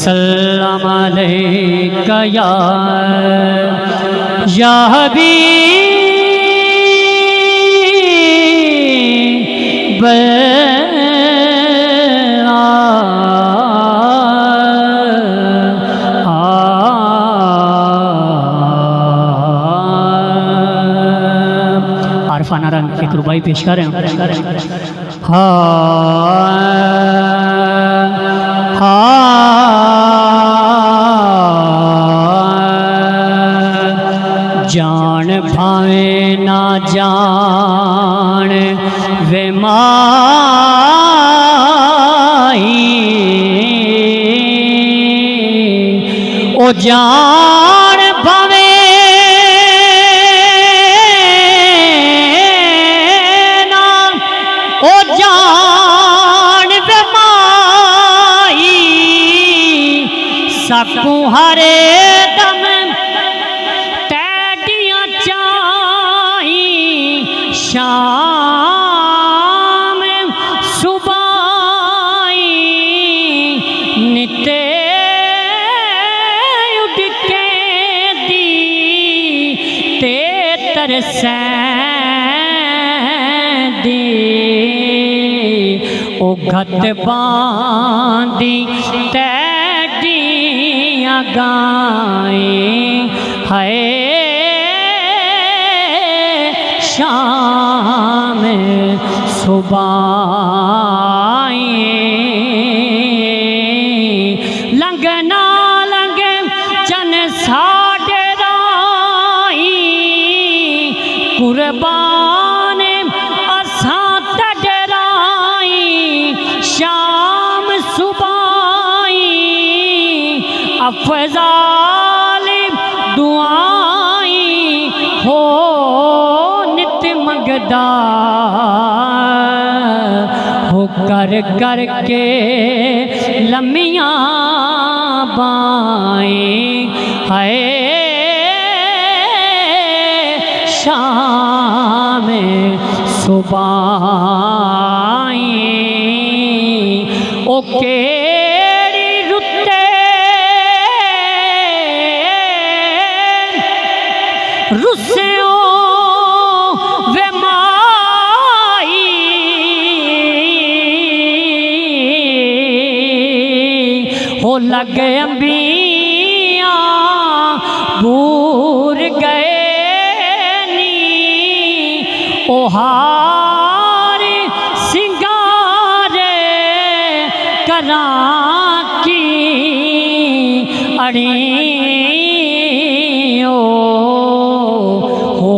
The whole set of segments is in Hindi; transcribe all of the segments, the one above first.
वसल्लम अलैका या हबीब आरफाना रंग एक रुबाई पेश कर रहे हैं। जान भावे ना जान वे माई ओ जान भावे ना ओ जान वे माई सकू हरे दम शाम सुबाई निते उड़ के दी ते तरसैंदी ओ घट बांधी तैडियां गाएं हाय शाम सुबाई लंघना लंघ चन साडे राही कुर्बान असां तड़े राही शाम सुबाई अफजाल दुआई हो मंगदा हो कर कर के लम्मियां बाएं हाय शाम सुबाई ओ केड़ी रुते रुसे लगे अंबिया बूर गए नी ओ हार सिंगारे करां की अड़ी ओ हो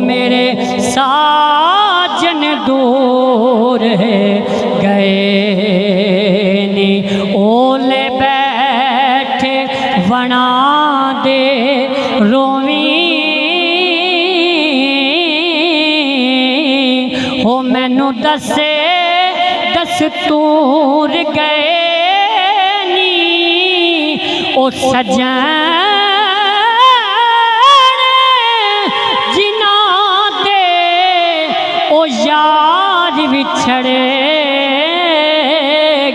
मेरे साजन दूर है गए नी ओले बना दे रोवी हो मैनू दसे दस्तूर गए नी ओ सजन जिना दे ओ यार बिछड़े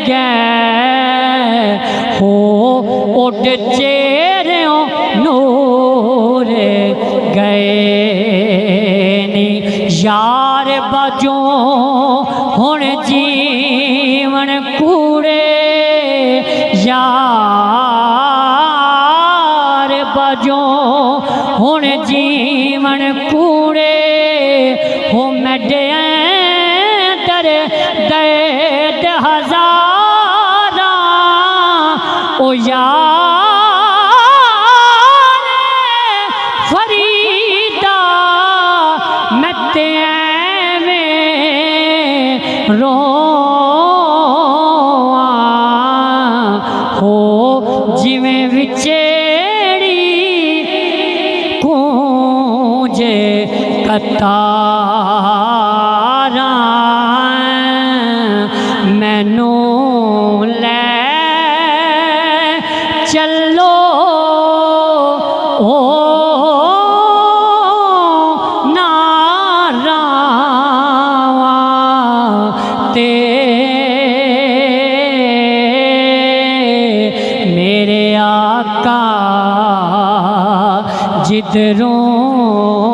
गए हो उड चेहरों नूर गए नी यार बाजों हुण जीवन कूड़े यार बाजों हुण जीवन कूड़े हो मेडे दर दे हज़ारा ओ यार फरीदा मैं ते में रोआं हो जिवें विचेड़ी कूंजे कतारा मैनू ले चलो ओ नारावा ते मेरे आका जिधरों